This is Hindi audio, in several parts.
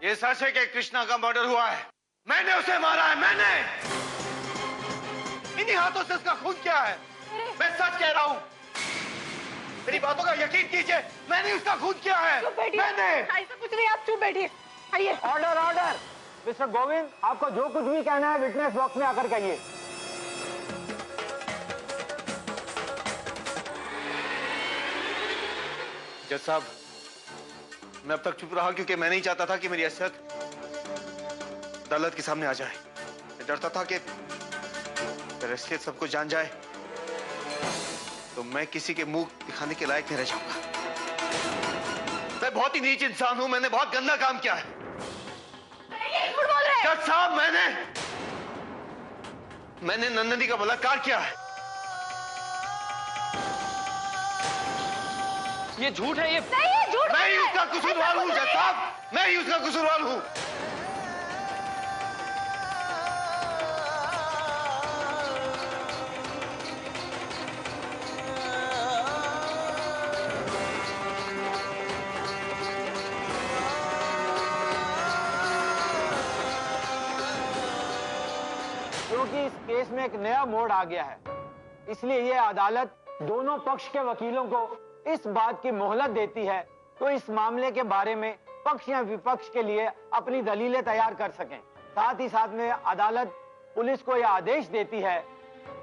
ये सच है कि कृष्णा का मर्डर हुआ है। मैंने उसे मारा है, मैंने। इन्हीं हाथों से उसका खून किया है। मैं सच कह रहा हूँ, मेरी बातों का यकीन कीजिए, मैंने उसका खून किया है। मैंने। ऐसा कुछ नहीं, आप चुप बैठिए। आइए। Order order. मिस्टर गोविंद, आपको जो कुछ भी कहना है विटनेस बॉक्स में आकर कहिए। जज साहब, मैं अब तक चुप रहा क्योंकि मैं नहीं चाहता था कि मेरी हैसियत अदालत के सामने आ जाए। मैं डरता था कि अगर हैसियत सबको जान जाए तो मैं किसी के मुंह दिखाने के लायक नहीं रह जाऊंगा। मैं बहुत ही नीच इंसान हूं, मैंने बहुत गंदा काम किया है। जज साहब, मैंने नंदिनी का बलात्कार किया है। ये झूठ है। ये नहीं, ये झूठ मैं ही उसका कसूरवार हूं जज साहब, मैं ही उसका कसूरवार हूं। क्योंकि इस केस में एक नया मोड़ आ गया है, इसलिए ये अदालत दोनों पक्ष के वकीलों को इस बात की मोहलत देती है तो इस मामले के बारे में पक्ष या विपक्ष के लिए अपनी दलीलें तैयार कर सकें। साथ ही साथ में अदालत पुलिस को यह आदेश देती है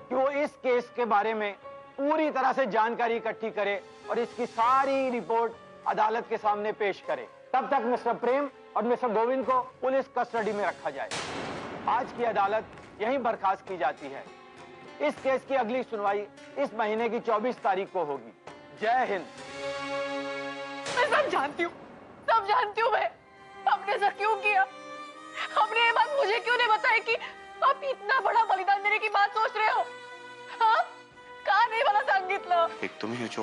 कि वो इस केस के बारे में पूरी तरह से जानकारी इकट्ठी करे और इसकी सारी रिपोर्ट अदालत के सामने पेश करे। तब तक मिस्टर प्रेम और मिस्टर गोविंद को पुलिस कस्टडी में रखा जाए। आज की अदालत यहीं बर्खास्त की जाती है। इस केस की अगली सुनवाई इस महीने की 24 तारीख को होगी। जय हिंद। मैं सब जानती हूँ मैं। आपने ऐसा क्यों किया? आपने ये बात मुझे क्यों नहीं बताई कि आप इतना बड़ा बलिदान देने की बात सोच रहे हो? हाँ? कहा नहीं बोला सांगितलं? एक तुम ही हो जो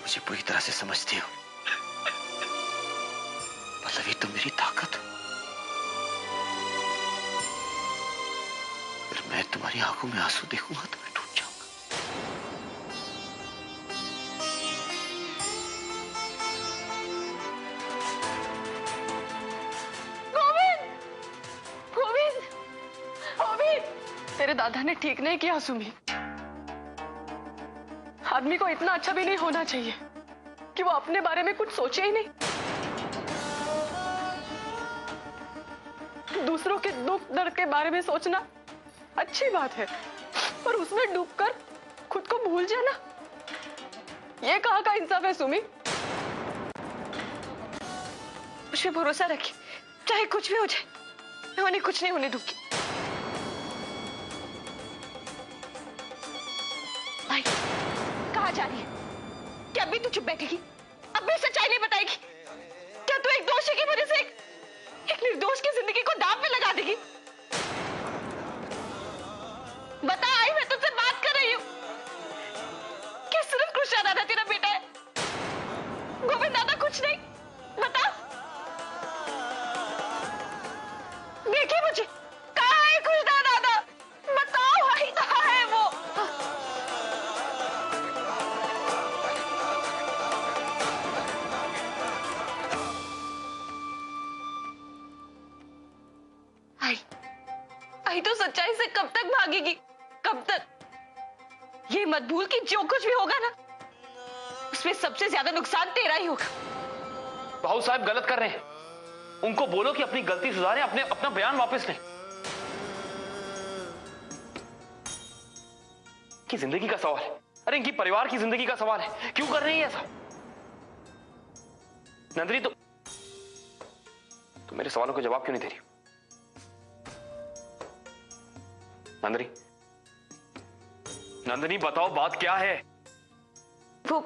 मुझे पूरी तरह से समझती हो। मतलब ये तुम मेरी ताकत हो। अगर मैं तुम्हारी आंखों में आंसू देखूंगा तो मैं टूट जाऊंगा। गोविंद, तेरे दादा ने ठीक नहीं किया सुमी। आदमी को इतना अच्छा भी नहीं होना चाहिए कि वो अपने बारे में कुछ सोचे ही नहीं। दूसरों के दुख दर्द के बारे में सोचना अच्छी बात है, पर उसमें डूबकर खुद को भूल जाना, ये कहाँ का इंसाफ है सुमी? मुझ पे भरोसा रखिए, चाहे कुछ भी हो जाए, मैं उन्हें कुछ नहीं होने दूंगी। भाई, कहाँ जा रही है? क्या अभी तू चुप बैठेगी? अब भी सच्चाई नहीं बताएगी? क्या तू एक दोषी की वजह से एक निर्दोष की जिंदगी को दांव में लगा देगी? बता आई, मैं तुझसे बात कर रही हूँ। क्या सिर्फ कृष्णा दादा तेरा बेटा है? गोविंद दादा कुछ नहीं? बता। देखिए मुझे, कहाँ है कृष्णा दादा? बताओ भाई, कहाँ है वो? आई तो सच्चाई से कब तक भागेगी? कब तक? ये मत भूल कि जो कुछ भी होगा ना, उसमें सबसे ज्यादा नुकसान तेरा ही होगा। भाऊ साहब गलत कर रहे हैं। उनको बोलो कि अपनी गलती सुधारें, अपना बयान वापस लें। कि जिंदगी का सवाल है, अरे इनकी परिवार की जिंदगी का सवाल है, क्यों कर रही है ऐसा? नंदिनी तो मेरे सवालों के जवाब क्यों नहीं दे रही? नंदिनी बताओ, बात क्या है? वो